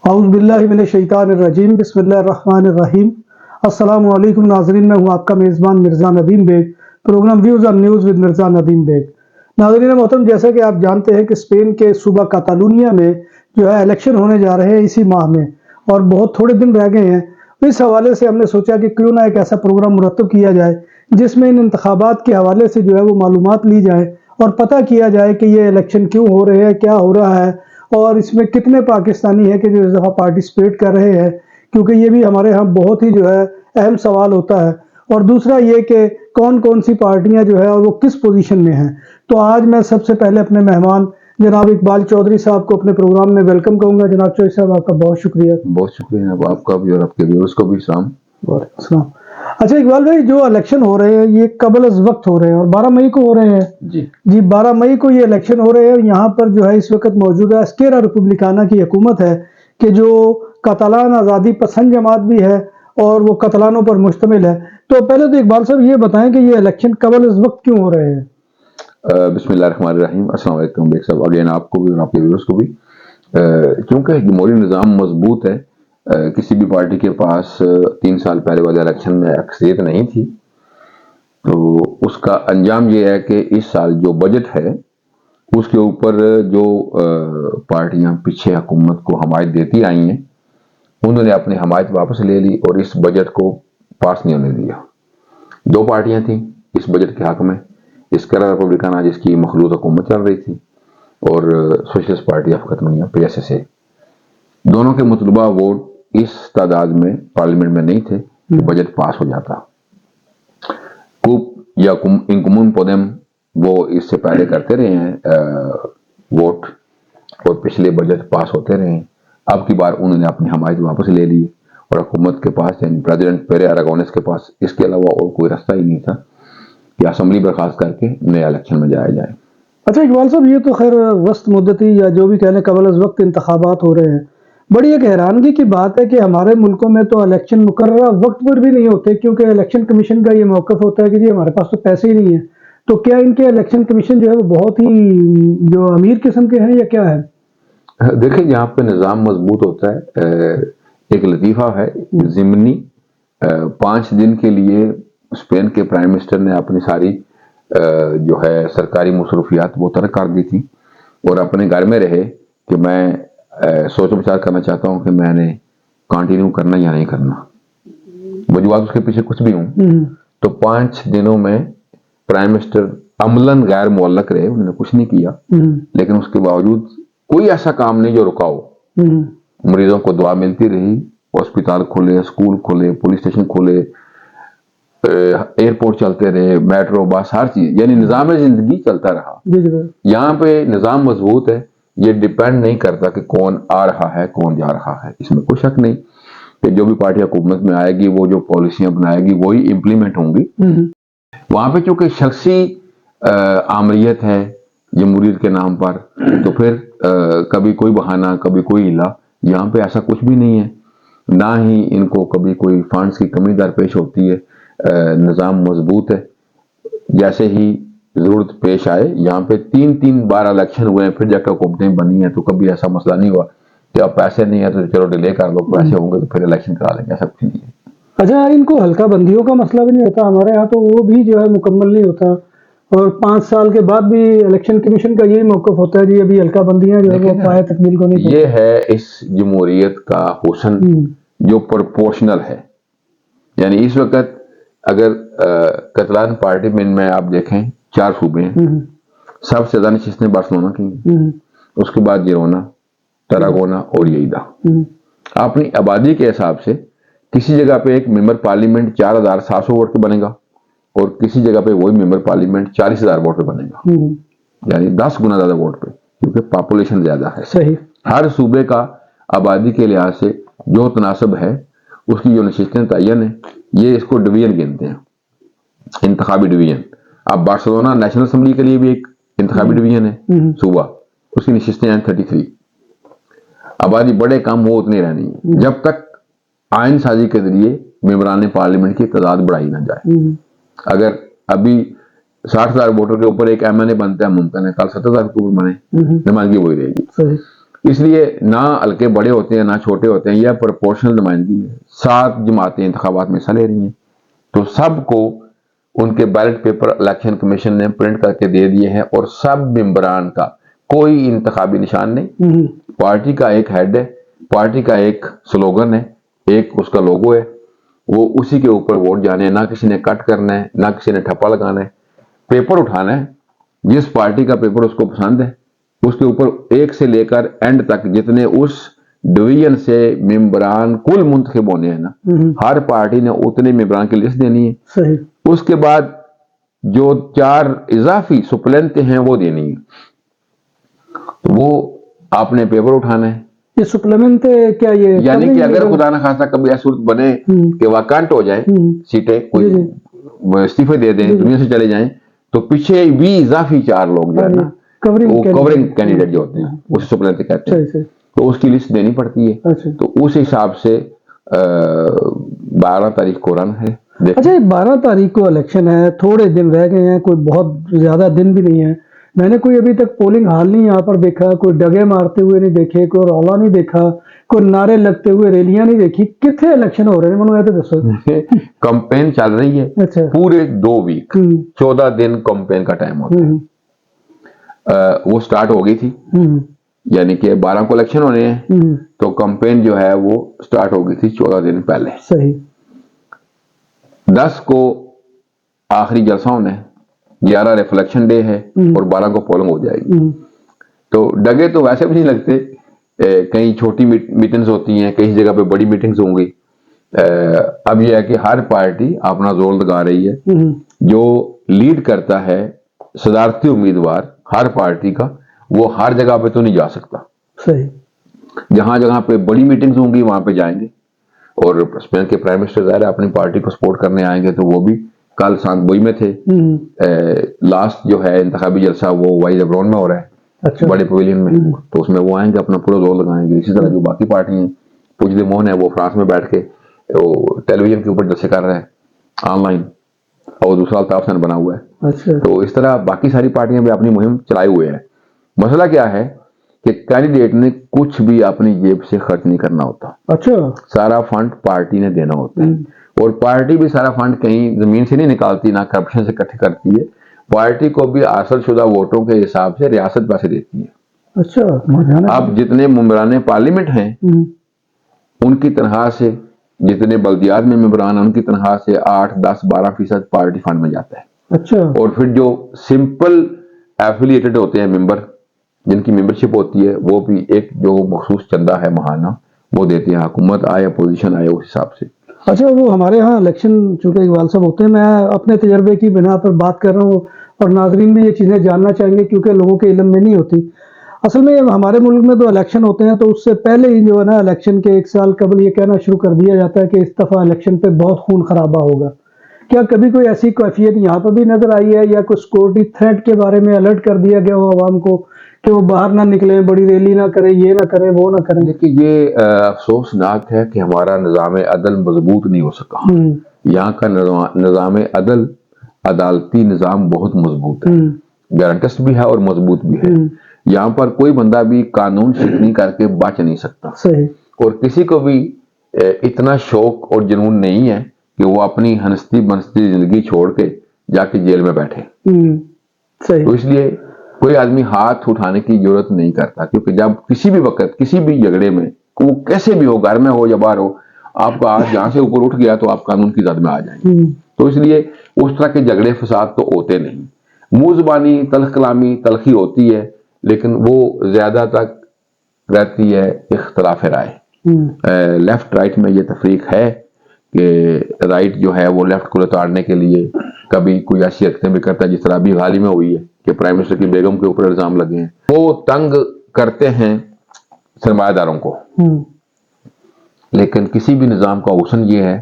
औज़ुबिल्लाहिमिनश्शैतानिर्रजीम बिस्मिल्लाहिर्रहमानिर्रहीम। अस्सलामु अलैकुम नाज़रीन, मैं हूँ आपका मेज़बान Mirza Nadeem Baig. Programme views on news with Mirza Nadeem Baig. नाज़रीन मोहतरम, जैसा कि आप जानते हैं कि स्पेन के सूबा कातालुनिया में जो है इलेक्शन होने जा रहे हैं इसी माह में, और बहुत थोड़े दिन रह गए हैं। इस हवाले से हमने सोचा कि क्यों ना एक ऐसा प्रोग्राम मुरतब किया जाए जिसमें इन इंतखाबात के हवाले से जो है वो मालूमात ली जाए और पता किया जाए कि ये इलेक्शन क्यों हो रहे हैं, क्या हो रहा है, और इसमें कितने पाकिस्तानी हैं कि जो इस दफ़ा पार्टिसिपेट कर रहे हैं, क्योंकि ये भी हमारे यहाँ बहुत ही जो है अहम सवाल होता है। और दूसरा ये कि कौन कौन सी पार्टियाँ जो है और वो किस पोजीशन में हैं। तो आज मैं सबसे पहले अपने मेहमान जनाब इकबाल चौधरी साहब को अपने प्रोग्राम में वेलकम कहूँगा। जनाब चौधरी साहब, आपका बहुत शुक्रिया। बहुत शुक्रिया जनाब, आपका भी और आपके व्यूअर्स को भी सलाम। वालेकुम। अच्छा इकबाल भाई, जो इलेक्शन हो रहे हैं ये कबल अज़ वक्त हो रहे हैं और 12 मई को हो रहे हैं। जी 12 मई को ये इलेक्शन हो रहे हैं। यहाँ पर जो है इस वक्त मौजूदा एस्केरा रिपब्लिकाना की हुकूमत है कि जो कतालान आज़ादी पसंद जमात भी है और वो कतलानों पर मुश्तमिल है। तो पहले तो इकबाल साहब ये बताएं कि ये इलेक्शन कबल अज़ वक्त क्यों हो रहे हैं। बिस्मिल्लाहिर्रहमानिर्रहीम। अस्सलाम वालेकुम बेग साहब, अगेन आपको भी और आपके व्यूअर्स को भी। क्योंकि जमहूरी निज़ाम मजबूत है, किसी भी पार्टी के पास 3 साल पहले वाले इलेक्शन में अक्सरियत नहीं थी, तो उसका अंजाम ये है कि इस साल जो बजट है उसके ऊपर जो पार्टियां पीछे हुकूमत को हमायत देती आई हैं उन्होंने अपनी हमायत वापस ले ली और इस बजट को पास नहीं होने दिया। 2 पार्टियां थी इस बजट के हक में, एस्केरा रिपब्लिकाना जिसकी मखलूत हुकूमत चल रही थी और सोशलिस्ट पार्टी ऑफ कतलुनिया PSSA। दोनों के मतलूबा वोट इस तादाद में पार्लियामेंट में नहीं थे कि बजट पास हो जाता। कुप या इंकुमुन पोदेम वो इससे पहले करते रहे हैं वोट और पिछले बजट पास होते रहे। अब की बार उन्होंने अपनी हमायत वापस ले ली और हुकूमत के पास यानी प्रेसिडेंट पेरे अरागोनेस के पास इसके अलावा और कोई रास्ता ही नहीं था कि असम्बली बर्खास्त करके नया इलेक्शन में जाया जाए। अच्छा इकबाल साहब, ये तो खैर वस्त मुद्दती या जो भी कहने कबल अज़ वक्त इंतखाबात हो रहे हैं। बड़ी एक हैरानगी की बात है कि हमारे मुल्कों में तो इलेक्शन मुकर्ररा वक्त पर भी नहीं होते, क्योंकि इलेक्शन कमीशन का ये मौक़िफ़ होता है कि जी हमारे पास तो पैसे ही नहीं है। तो क्या इनके इलेक्शन कमीशन जो है वो बहुत ही जो अमीर किस्म के हैं या क्या है? देखिए, यहाँ पे निज़ाम मजबूत होता है। एक लतीफ़ा है ज़िमनी, 5 दिन के लिए स्पेन के प्राइम मिनिस्टर ने अपनी सारी जो है सरकारी मसरूफियात वो तर्क कर दी थी और अपने घर में रहे कि मैं सोच विचार करना चाहता हूँ कि मैंने कंटिन्यू करना या नहीं करना। वजूहात उसके पीछे कुछ भी हूँ, तो 5 दिनों में प्राइम मिनिस्टर अमलन गैर मुअल्लक रहे, उन्होंने कुछ नहीं किया। लेकिन उसके बावजूद कोई ऐसा काम नहीं जो रुका हो। मरीजों को दुआ मिलती रही, हॉस्पिटल खुले, स्कूल खुले, पुलिस स्टेशन खुले, एयरपोर्ट चलते रहे, मेट्रो बस, हर चीज, यानी निजाम जिंदगी चलता रहा। यहाँ पे निजाम मजबूत है, ये डिपेंड नहीं करता कि कौन आ रहा है कौन जा रहा है। इसमें कोई शक नहीं कि जो भी पार्टी हुकूमत में आएगी वो जो पॉलिसियां बनाएगी वही इम्प्लीमेंट होंगी। वहां पे चूंकि शख्सी आमरीत है जमहूरियत के नाम पर, तो फिर कभी कोई बहाना कभी कोई हिला। यहाँ पे ऐसा कुछ भी नहीं है, ना ही इनको कभी कोई फंड्स की कमी दरपेश होती है। निज़ाम मजबूत है, जैसे ही जरूरत पेश आए। यहाँ पे 3 बार इलेक्शन हुए हैं, फिर जाकर हुकूमतें बनी हैं, तो कभी ऐसा मसला नहीं हुआ कि अब पैसे नहीं है तो चलो डिले कर लो, पैसे होंगे तो फिर इलेक्शन करा लेंगे, ऐसा कुछ नहीं है। अच्छा यार, इनको हल्का बंदियों का मसला भी नहीं होता? हमारे यहाँ तो वो भी जो है मुकम्मल नहीं होता, और 5 साल के बाद भी इलेक्शन कमीशन का यही मौक़िफ़ होता है जी अभी हल्का बंदियां जो है वो पाए तकमील को नहीं। ये है इस जमहूरियत का हुस्न जो प्रोपोर्शनल है। यानी इस वक्त अगर कतलान पार्लियामेंट में आप देखें 4 सूबे हैं, सबसे ज्यादा नशिस्तें बार्सिलोना की, उसके बाद जिरोना, तरागोना और येइदा। अपनी आबादी के हिसाब से किसी जगह पे एक मेंबर पार्लियामेंट 4700 वोट पे बनेगा और किसी जगह पे वही मेंबर पार्लियामेंट 40,000 वोट पे बनेगा, यानी 10 गुना ज्यादा वोट पे, क्योंकि पॉपुलेशन ज्यादा है। सही। हर सूबे का आबादी के लिहाज से जो तनासब है उसकी जो नशिस्तें तयन है, ये इसको डिवीजन गिनते हैं, इंतखाबी डिवीजन। अब बार्सिलोना नेशनल असेंबली के लिए भी एक इंतखाबी डिवीजन है सूबा, उसकी नशिस्तें हैं 33। आबादी बढ़े कम वो उतनी रहनी है जब तक आइन साजी के जरिए मेंबरान पार्लियामेंट की तादाद बढ़ाई ना जाए। अगर अभी 60,000 वोटर के ऊपर एक MNA बनता है मुमकिन है कल 70,000 के ऊपर बने, नुमाइंदगी वही रहेगी। इसलिए ना हल्के बड़े होते हैं ना छोटे होते हैं, यह प्रोपोर्शनल नुमाइंदगी है। 7 जमातें इंतखाबात में हिस्सा ले रही हैं, तो सबको उनके बैलेट पेपर इलेक्शन कमीशन ने प्रिंट करके दे दिए हैं और सब मेंबरान का कोई इंतखाबी निशान नहीं। पार्टी का एक हेड है, पार्टी का एक स्लोगन है, एक उसका लोगो है, वो उसी के ऊपर वोट जाने, ना किसी ने कट करना है, ना किसी ने ठप्पा लगाना है, पेपर उठाना है। जिस पार्टी का पेपर उसको पसंद है उसके ऊपर एक से लेकर एंड तक जितने उस डिवीजन से मेंबरान कुल मुंतखब होने हैं ना, हर पार्टी ने उतने मेंबरान की लिस्ट देनी है। सही। उसके बाद जो 4 इजाफी सुप्लेंट हैं वो देनी है, तो वो आपने पेपर उठाना है। ये सप्लीमेंट क्या ये, यानी कि अगर खुदा ना खासा कभी ऐसी सूरत बने कि वाकंट हो जाए सीटें, कोई इस्तीफे दे दें, दुनिया से चले जाएं, तो पीछे भी इजाफी 4 लोग जो है ना, वो कवरिंग कैंडिडेट जो होते हैं उसे सुप्लेंट कहते हैं, तो उसकी लिस्ट देनी पड़ती है। तो उस हिसाब से 12 तारीख को रन है। अच्छा, 12 तारीख को इलेक्शन है, थोड़े दिन रह गए हैं, कोई बहुत ज्यादा दिन भी नहीं है। मैंने कोई अभी तक पोलिंग हाल नहीं यहाँ पर देखा, कोई डगे मारते हुए नहीं देखे, कोई रौला नहीं देखा, कोई नारे लगते हुए रैलियां नहीं देखी। कितने इलेक्शन हो रहे हैं मैंने तो दसो। कैंपेन चल रही है। अच्छा। पूरे 2 वीक 14 दिन कैंपेन का टाइम होता है। वो स्टार्ट हो गई थी, यानी कि 12 को इलेक्शन होने हैं, तो कैंपेन जो है वो स्टार्ट हो गई थी 14 दिन पहले। सही। 10 को आखिरी जलसा होना है, 11 रिफ्लेक्शन डे है और 12 को पोलिंग हो जाएगी। तो डगे तो वैसे भी नहीं लगते, कहीं छोटी मीटिंग्स होती हैं, कई जगह पे बड़ी मीटिंग्स होंगी। अब यह है कि हर पार्टी अपना जोर लगा रही है। जो लीड करता है सदारती उम्मीदवार हर पार्टी का, वो हर जगह पे तो नहीं जा सकता। सही। जहां जहां पे बड़ी मीटिंग्स होंगी वहां पे जाएंगे, और स्पेन के प्राइम मिनिस्टर ज़ाहिर अपनी पार्टी को सपोर्ट करने आएंगे, तो वो भी कल सांत बोई में थे। लास्ट जो है इंतखाबी जलसा वो वाइज अब्रोन में हो रहा है। अच्छा। बड़े पवेलियन में, तो उसमें वो आएंगे, अपना पूरा जोर लगाएंगे। इसी तरह जो बाकी पार्टी हैं, पुजदे मोहन है वो फ्रांस में बैठ के टेलीविजन के ऊपर जलसे कर रहे हैं ऑनलाइन, और दूसरा अल्ताफ हसन बना हुआ है। अच्छा। तो इस तरह बाकी सारी पार्टियां भी अपनी मुहिम चलाए हुए हैं। मसला क्या है कि कैंडिडेट ने कुछ भी अपनी जेब से खर्च नहीं करना होता। अच्छा। सारा फंड पार्टी ने देना होता है, और पार्टी भी सारा फंड कहीं जमीन से नहीं निकालती, ना करप्शन से इकट्ठे करती है। पार्टी को भी हासिल शुदा वोटों के हिसाब से रियासत पैसे देती है। अच्छा। अब जितने मेंबरान पार्लियामेंट हैं उनकी तनख्वाह से, जितने बल्दियात में मेंबरान हैं उनकी तनख्वाह से 8, 10, 12% पार्टी फंड में जाता है। अच्छा। और फिर जो सिंपल एफिलिएटेड होते हैं मेंबर, जिनकी मेंबरशिप होती है, वो भी एक जो मखसूस चंदा है महाना वो देते हैं, हुकूमत आए अपोजिशन आए उस हिसाब से। अच्छा, वो हमारे यहाँ इलेक्शन चूंकि इकबाल साहब होते हैं, मैं अपने तजर्बे की बिना पर बात कर रहा हूँ, और नाजरीन भी ये चीज़ें जानना चाहेंगे क्योंकि लोगों के इल्म में नहीं होती। असल में हमारे मुल्क में तो इलेक्शन होते हैं, तो उससे पहले ही जो है ना, इलेक्शन के 1 साल कबल ये कहना शुरू कर दिया जाता है कि इस दफ़ा इलेक्शन पे बहुत खून खराबा होगा। क्या कभी कोई ऐसी कैफियत यहाँ पर भी नजर आई है, या कुछ सिक्योरिटी थ्रेट के बारे में अलर्ट कर दिया गया हो आवाम को कि वो बाहर ना निकले, बड़ी रैली ना करें, ये ना करें, वो ना करें? देखिए, ये अफसोसनाक है कि हमारा निज़ाम अदल मजबूत नहीं हो सका। यहाँ का निज़ाम अदल, अदालती निज़ाम बहुत मजबूत है, गारंटस्ट भी है और मजबूत भी है। यहाँ पर कोई बंदा भी कानून शिकनी करके बच नहीं सकता। सही। और किसी को भी इतना शौक और जुनून नहीं है कि वो अपनी हंसती बनसती जिंदगी छोड़ के जाके जेल में बैठे। सही। तो इसलिए कोई आदमी हाथ उठाने की जरूरत नहीं करता, क्योंकि जब किसी भी वक्त किसी भी झगड़े में, वो कैसे भी हो, घर में हो या बाहर हो, आपका हाथ जहां से ऊपर उठ गया तो आप कानून की जद में आ जाएंगे। तो इसलिए उस तरह के झगड़े फसाद तो होते नहीं। मुंह जुबानी तल्ख कलामी तलखी होती है, लेकिन वो ज्यादा तक रहती है इख्तलाफ राय। लेफ्ट राइट में ये तफरीक है कि राइट जो है वो लेफ्ट को लताड़ने के लिए कभी कोई ऐसी हरकतें भी करता है, जिस तरह अभी हाल ही में हुई है कि प्राइम मिनिस्टर की बेगम के ऊपर इल्जाम लगे हैं। वो तंग करते हैं सरमायादारों को, लेकिन किसी भी निज़ाम का हुस्न ये है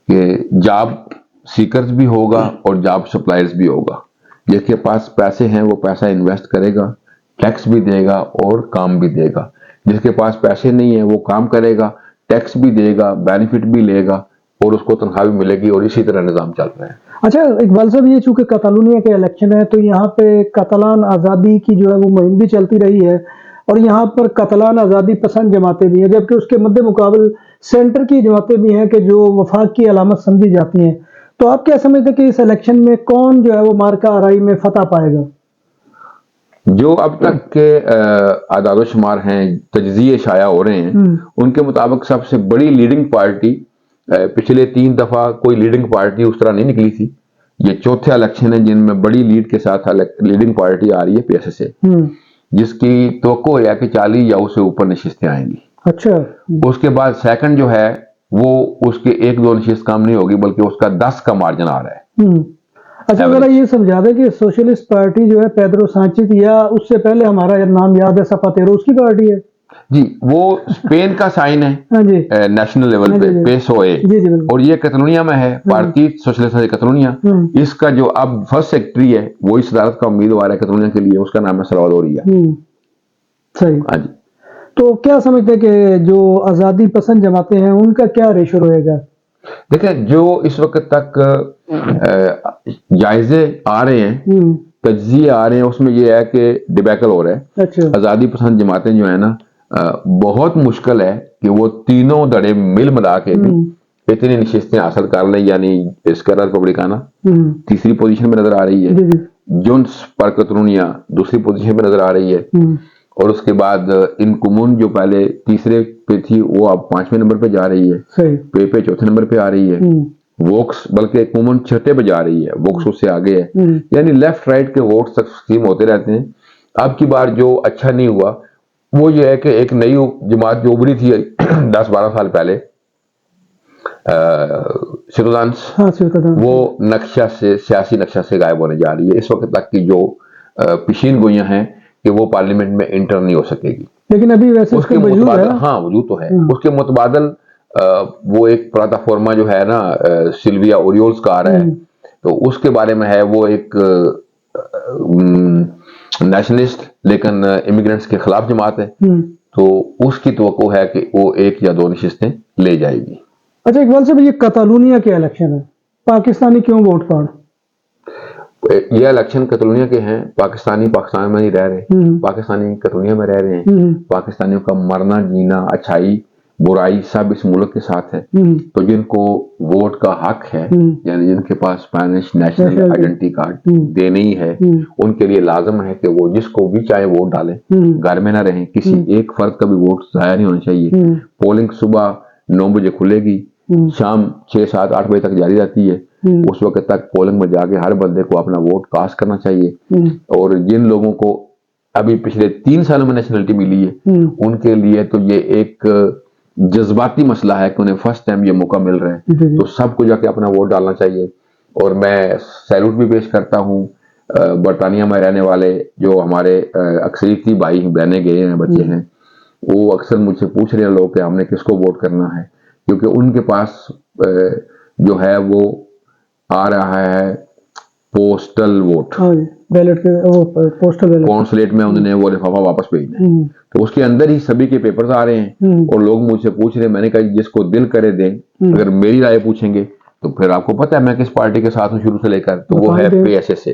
कि जॉब सीकर्स भी होगा और जॉब सप्लायर्स भी होगा। जिसके पास पैसे हैं वो पैसा इन्वेस्ट करेगा, टैक्स भी देगा और काम भी देगा। जिसके पास पैसे नहीं है वो काम करेगा, टैक्स भी देगा, बेनिफिट भी लेगा और उसको तनख्वाह भी मिलेगी, और इसी तरह निज़ाम चल रहा है। अच्छा इकबाल साहब, ये चूंकि कतालुनिया के इलेक्शन है, तो यहाँ पे कतालान आज़ादी की जो है वो मुहिम भी चलती रही है। और यहाँ पर कतलान आज़ादी पसंद जमातें भी हैं, जबकि उसके मद्दे मुकाबल सेंटर की जमातें भी हैं कि जो वफाक की अलामत समझी जाती हैं। तो आप क्या समझते हैं कि इस इलेक्शन में कौन जो है वो मार्का आराई में फतह पाएगा? जो अब तक के आदाद शुमार हैं, तजज़िये शाया हो रहे हैं, उनके मुताबिक सबसे बड़ी लीडिंग पार्टी, पिछले 3 दफा कोई लीडिंग पार्टी उस तरह नहीं निकली थी। ये चौथा इलेक्शन है जिनमें बड़ी लीड के साथ लीडिंग पार्टी आ रही है PSSA, जिसकी तवक्को है कि 40 या उससे ऊपर नशिस्तें आएंगी। अच्छा। उसके बाद सेकंड जो है वो उसके 1-2 नशिस्त कम नहीं होगी, बल्कि उसका 10 का मार्जिन आ रहा है। अच्छा, जरा ये समझा दें कि सोशलिस्ट पार्टी जो है पेड्रो सांचेज, या उससे पहले हमारा नाम याद है सपातेरो, उसकी पार्टी है जी, वो स्पेन का साइन है। हाँ जी, नेशनल लेवल पे PSOE, जी जी, और ये कतलोनिया में है, भारतीय सोशलिस्ट कतलोनिया। इसका जो अब फर्स्ट सेक्रेटरी है वो इस सदारत का उम्मीदवार है कतलोनिया के लिए, उसका नाम है सल्वाडोरिया। सही। हाँ जी। तो क्या समझते हैं कि जो आज़ादी पसंद जमाते हैं उनका क्या रेशो रहेगा? देखिए, जो इस वक्त तक जायजे आ रहे हैं, तज्जिए आ रहे हैं, उसमें ये है कि डिबैकल हो रहा है। अच्छा। आज़ादी पसंद जमातें जो है ना, बहुत मुश्किल है कि वो तीनों धड़े मिल मिला के भी इतनी नशिस्तें हासिल कर लें। यानी एस्केरा रिपब्लिकाना तीसरी पोजीशन में नजर आ रही है, जुन्स पर कतलोनिया दूसरी पोजीशन में नजर आ रही है, और उसके बाद इन कुमुन जो पहले तीसरे पे थी वो अब 5वें नंबर पे जा रही है, पे चौथे नंबर पे आ रही है, वोक्स बल्कि कुमुन छठे पे जा रही है, वोक्स उससे आगे है। यानी लेफ्ट राइट के वोट तकसीम होते रहते हैं। अब की बार जो अच्छा नहीं हुआ वो ये है कि एक नई जमात जो उभरी थी 10-12 साल पहले, सिटीजन्स, वो नक्शा से, सियासी नक्शा से गायब होने जा रही है। इस वक्त तक की जो पेशीन गोइयां हैं कि वो पार्लियामेंट में इंटर नहीं हो सकेगी, लेकिन अभी वैसे उसके मुतबादल, हाँ वजूद तो है, उसके मुतबादल वो एक प्लाटाफॉर्मा जो है ना, सिल्विया ओरियोल्स का आ रहा है, तो उसके बारे में है, वो एक नेशनलिस्ट लेकिन इमिग्रेंट्स के खिलाफ जमात है, तो उसकी तवक्को है कि वो 1 या 2 नशिस्तें ले जाएगी। अच्छा इकबाल साहब, ये कतालूनिया के इलेक्शन है, पाकिस्तानी क्यों वोट पाड़? ये इलेक्शन कतलोनिया के हैं, पाकिस्तानी पाकिस्तान में नहीं रह रहे, पाकिस्तानी कतलोनिया में रह रहे हैं। पाकिस्तानियों का मरना जीना, अच्छाई बुराई सब इस मुल्क के साथ है। तो जिनको वोट का हक है, यानी जिनके पास स्पेनिश नेशनल आइडेंटिटी कार्ड देने ही है, उनके लिए लाजम है कि वो जिसको भी चाहे वोट डालें, घर में ना रहें, किसी एक फर्द का भी वोट जाया नहीं होना चाहिए। पोलिंग सुबह 9 बजे खुलेगी, शाम 6-7-8 बजे तक जारी रहती है। उस वक्त तक पोलिंग में जाके हर बंदे को अपना वोट कास्ट करना चाहिए। और जिन लोगों को अभी पिछले 3 सालों में नेशनलिटी मिली है, उनके लिए तो ये एक जज्बाती मसला है कि उन्हें फर्स्ट टाइम ये मौका मिल रहा है, तो सबको जाके अपना वोट डालना चाहिए। और मैं सैल्यूट भी पेश करता हूँ बरतानिया में रहने वाले जो हमारे अक्सरीती भाई बहने गए हैं, बच्चे हैं, वो अक्सर मुझसे पूछ रहे हैं लोग कि हमने किसको वोट करना है, क्योंकि उनके पास जो है वो आ रहा है पोस्टल वोट, बैलेट पे, वो पोस्टल बैलेट, कॉन्सुलेट में उन्होंने वो लिफाफा वापस भेजना है, तो उसके अंदर ही सभी के पेपर्स आ रहे हैं। और लोग मुझसे पूछ रहे हैं, मैंने कहा जिसको दिल करे दें। अगर मेरी राय पूछेंगे तो फिर आपको पता है मैं किस पार्टी के साथ हूँ शुरू से लेकर, तो वो है PSSA।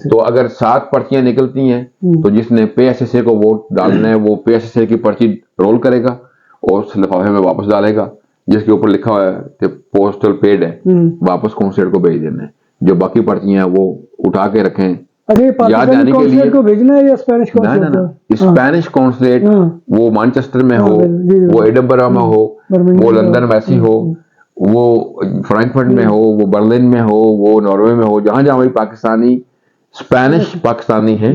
तो अगर 7 पर्चियां निकलती हैं तो जिसने PSSA को वोट डालना है वो PSSA की पर्ची रोल करेगा और उस लिफाफे में वापस डालेगा, जिसके ऊपर लिखा हुआ है कि पोस्टल पेड है, वापस कॉन्सुलेट को भेज देना है। जो बाकी पर्चियां हैं वो उठा के रखें, याद आने के लिए को भेजना है, या स्पेनिश कॉन्सुलेट? स्पेनिश कॉन्सुलेट, वो मैनचेस्टर में हो, वो एडिनबरा में हो, वो लंदन वैसी हो, वो फ्रैंकफर्ट में हो, वो बर्लिन में हो, वो नॉर्वे में हो, जहां जहां भी पाकिस्तानी स्पेनिश पाकिस्तानी हैं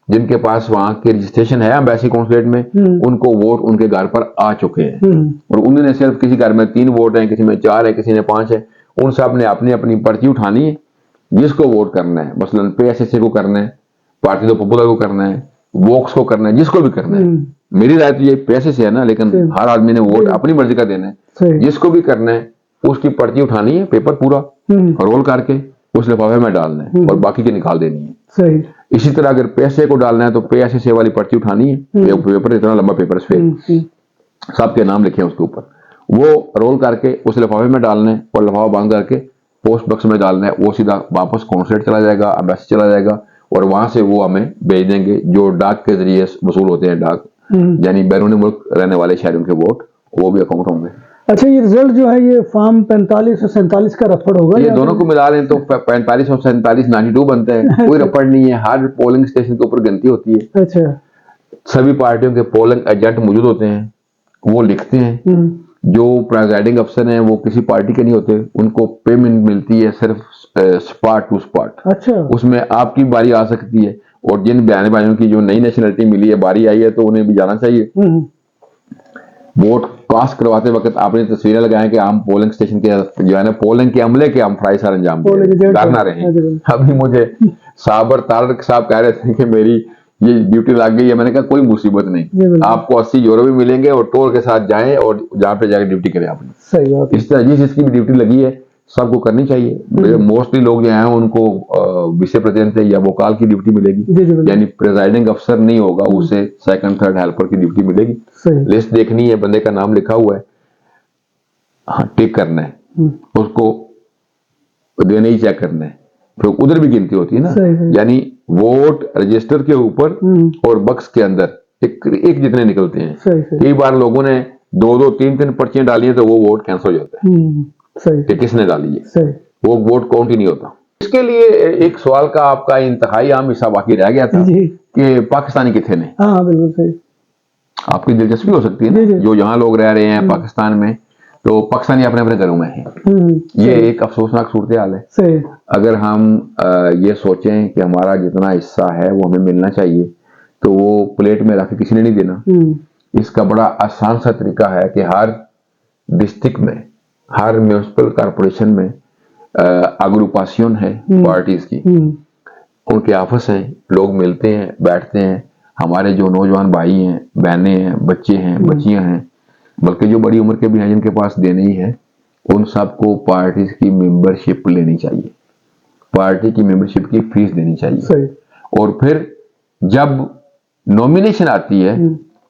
जिनके पास वहां के रजिस्ट्रेशन है एम्बेसी कॉन्सुलेट में, उनको वोट उनके घर पर आ चुके हैं। और उन्होंने सिर्फ किसी घर में 3 वोट हैं, किसी में 4 है, किसी ने 5 है, उन सब ने अपनी अपनी पर्ची उठानी है, जिसको वोट करना है, मसलन PSSA को करना है, पार्टी पॉपुलर को करना है, वोक्स को करना है, जिसको भी करना है। मेरी राय तो ये PSSA है ना, लेकिन हर आदमी ने वोट अपनी मर्जी का देना है। जिसको भी करना है उसकी पर्ची उठानी है, पेपर पूरा रोल करके उस लिफाफे में डालना है और बाकी की निकाल देनी है। सही। इसी तरह अगर PSA को डालना है तो PSSA वाली पर्ची उठानी है, पेपर इतना लंबा पेपर पे सबके नाम लिखे हैं उसके ऊपर, वो रोल करके उस लिफाफे में डालना है और लिफाफा बंद करके पोस्ट बॉक्स में डालना है। वो सीधा वापस कॉन्सुलेट चला जाएगा, एम्बेसी चला जाएगा, और वहां से वो हमें भेज देंगे, जो डाक के जरिए वसूल होते हैं, डाक यानी बैरून मुल्क रहने वाले शहरों के वोट, वो भी अकाउंट होंगे। अच्छा, ये रिजल्ट जो है ये फॉर्म 45 और 47 का रफड़ होगा? ये दोनों को मिला लें तो 45 और 47 92 बनता है। कोई रफड़ नहीं है, हर पोलिंग स्टेशन के ऊपर गिनती होती है। अच्छा, सभी पार्टियों के पोलिंग एजेंट मौजूद होते हैं, वो लिखते हैं। जो प्रेजाइडिंग अफसर हैं वो किसी पार्टी के नहीं होते, उनको पेमेंट मिलती है सिर्फ स्पॉट टू स्पॉट। अच्छा, उसमें आपकी बारी आ सकती है, और जिन बयाने बाजियों की जो नई नेशनलिटी मिली है, बारी आई है, तो उन्हें भी जाना चाहिए। वोट कास्ट करवाते वक्त आपने तस्वीरें लगाएं कि हम पोलिंग स्टेशन के जो है ना, पोलिंग के अमले के हम फ्राई सर अंजाम डरना रहे। अभी मुझे साबर तारक साहब कह रहे थे कि मेरी ये ड्यूटी लग गई है। मैंने कहा कोई मुसीबत नहीं, आपको 80 यूरो भी मिलेंगे और टोर के साथ जाएं और जहाँ पे जाके ड्यूटी करें आपने। सही बात। इस तरह जिस जिसकी भी ड्यूटी लगी है सबको करनी चाहिए। मोस्टली लोग जो हैं उनको विषय प्रेसिडेंट या वोकाल की ड्यूटी मिलेगी, यानी प्रेजाइडिंग अफसर नहीं होगा, उसे सेकंड थर्ड हेल्पर की ड्यूटी मिलेगी। लिस्ट देखनी है, बंदे का नाम लिखा हुआ है, हाँ टिक करना है, उसको देने ही चेक करना है, फिर उधर भी गिनती होती है ना, यानी वोट रजिस्टर के ऊपर और बक्स के अंदर एक जितने निकलते हैं। कई बार लोगों ने 2-2, 3-3 पर्चियां डाली है तो वो वोट कैंसिल हो जाता है कि किसने डाली है, वो वोट काउंट ही नहीं होता। इसके लिए एक सवाल का आपका इंतहाई आम हिस्सा बाकी रह गया था कि पाकिस्तानी कितने ने। हाँ बिल्कुल सही। आपकी दिलचस्पी हो सकती है ना, जो यहाँ लोग रह रहे हैं पाकिस्तान में, तो पाकिस्तानी अपने अपने घरों में हैं। ये एक अफसोसनाक सूरत हाल है। अगर हम ये सोचें कि हमारा जितना हिस्सा है वो हमें मिलना चाहिए, तो वो प्लेट में रख के किसी ने नहीं देना। इसका बड़ा आसान सा तरीका है कि हर डिस्ट्रिक्ट में, हर म्यूनिसिपल कॉर्पोरेशन में अग्रुपासियन है पार्टीज की, उनके ऑफिस हैं, लोग मिलते हैं, बैठते हैं। हमारे जो नौजवान भाई हैं, बहनें हैं, बच्चे हैं, बच्चियां हैं, बल्कि जो बड़ी उम्र के भी हैं जिनके पास देने ही है, उन सबको पार्टीज की मेंबरशिप लेनी चाहिए, पार्टी की मेंबरशिप की फीस देनी चाहिए। और फिर जब नॉमिनेशन आती है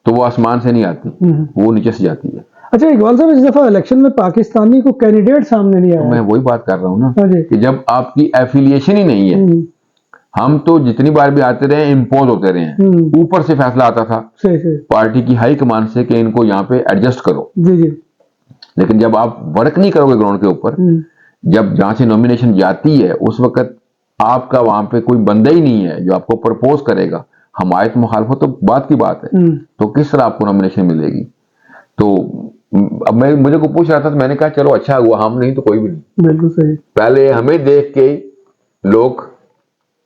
तो वो आसमान से नहीं आती, वो नीचे से जाती है। अच्छा इकबाल साहब, इस दफा इलेक्शन में पाकिस्तानी को कैंडिडेट सामने नहीं आया। तो मैं वही बात कर रहा हूँ ना कि जब आपकी एफिलिएशन ही नहीं है, हम तो जितनी बार भी आते रहे इम्पोज होते रहे हैं, ऊपर से फैसला आता था पार्टी की हाई कमान से कि इनको यहाँ पे एडजस्ट करो। लेकिन जब आप वर्क नहीं करोगे ग्राउंड के ऊपर, जब जहां से नॉमिनेशन जाती है उस वक्त आपका वहां पे कोई बंदा ही नहीं है जो आपको प्रपोज करेगा, हमायत मुखालफत तो बात की बात है, तो किस तरह आपको नॉमिनेशन मिलेगी। तो अब मुझे को पूछ रहा था तो मैंने कहा चलो अच्छा हुआ हम नहीं तो कोई भी नहीं। बिल्कुल सही। पहले हमें देख के लोग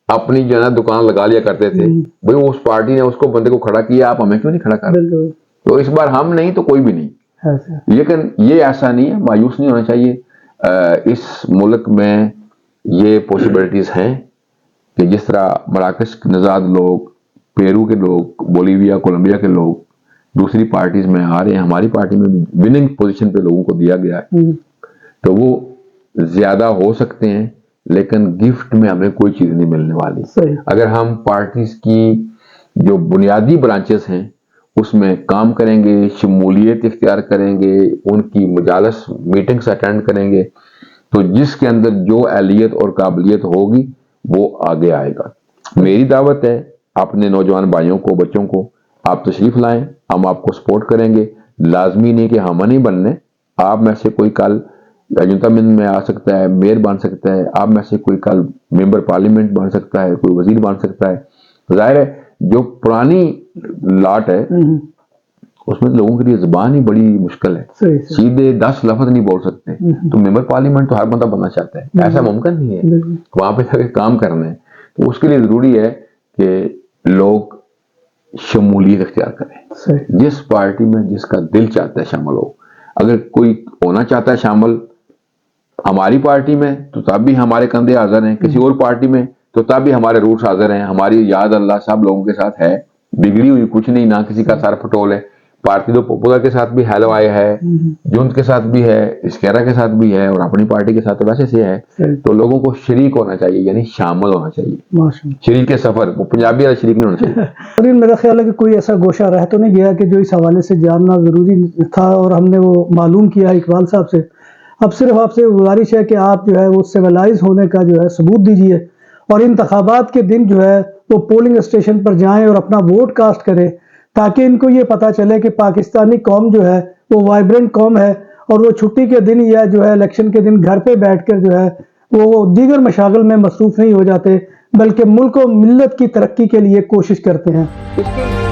अपनी जो है दुकान लगा लिया करते थे, भाई उस पार्टी ने उसको बंदे को खड़ा किया, आप हमें क्यों नहीं खड़ा कर। तो इस बार हम नहीं तो कोई भी नहीं। लेकिन ये ऐसा नहीं है, मायूस नहीं होना चाहिए। इस मुल्क में ये पॉसिबिलिटीज हैं कि जिस तरह मराकश के नजाद लोग, पेरू के लोग, बोलीविया, कोलंबिया के लोग दूसरी पार्टीज में आ रहे हैं, हमारी पार्टी में भी विनिंग पोजीशन पे लोगों को दिया गया है, तो वो ज्यादा हो सकते हैं, लेकिन गिफ्ट में हमें कोई चीज नहीं मिलने वाली। अगर हम पार्टीज की जो बुनियादी ब्रांचेस हैं उसमें काम करेंगे, शमूलियत इख्तियार करेंगे, उनकी मजालस मीटिंग्स अटेंड करेंगे, तो जिसके अंदर जो अहलियत और काबिलियत होगी वो आगे आएगा। मेरी दावत है अपने नौजवान भाइयों को, बच्चों को, आप तशरीफ लाएं, हम आपको सपोर्ट करेंगे। लाजमी नहीं कि हम नहीं बनने, आप में से कोई कल अजंता में आ सकता है, मेयर बन सकता है, आप में से कोई कल मेंबर पार्लियामेंट बन सकता है, कोई वजीर बन सकता है। जाहिर है जो पुरानी लाट है उसमें लोगों के लिए जुबान ही बड़ी मुश्किल है, सीधे 10 लफ्ज नहीं बोल सकते, तो मेंबर पार्लियामेंट तो हर बंदा बनना चाहता है, ऐसा मुमकिन नहीं है, वहां पे जाके काम करना है। तो उसके लिए जरूरी है कि लोग शमूलियत इख्तियार करें, जिस पार्टी में जिसका दिल चाहता है शामिल हो। अगर कोई होना चाहता है शामिल हमारी पार्टी में तो तब भी हमारे कंधे हाजिर हैं, किसी और पार्टी में तो तब भी हमारे रूट्स हाजिर हैं। हमारी याद अल्लाह सब लोगों के साथ है, बिगड़ी हुई कुछ नहीं, ना किसी का सर फटोल है। पार्टी तो पॉपुलर के साथ भी हेलो आए है, जुंद के साथ भी है, इसकेरा के साथ भी है, और अपनी पार्टी के साथ तो वैसे से है। तो लोगों को शरीक होना चाहिए, यानी शामिल होना चाहिए, शरीक के सफर, वो पंजाबी वाला शरीक नहीं होना चाहिए। और मेरा ख्याल है कि कोई ऐसा गोशा रह तो नहीं गया कि जो इस हवाले से जानना जरूरी था और हमने वो मालूम किया इकबाल साहब से। अब सिर्फ आपसे गुजारिश है कि आप जो है वो सिविलाइज होने का जो है सबूत दीजिए और इंतखाबात के दिन जो है वो पोलिंग स्टेशन पर जाएं और अपना वोट कास्ट करें, ताकि इनको ये पता चले कि पाकिस्तानी कौम जो है वो वाइब्रेंट कौम है और वो छुट्टी के दिन या जो है इलेक्शन के दिन घर पे बैठकर जो है वो दीगर मशागल में मसरूफ नहीं हो जाते, बल्कि मुल्क और मिल्लत की तरक्की के लिए कोशिश करते हैं। इसके लिए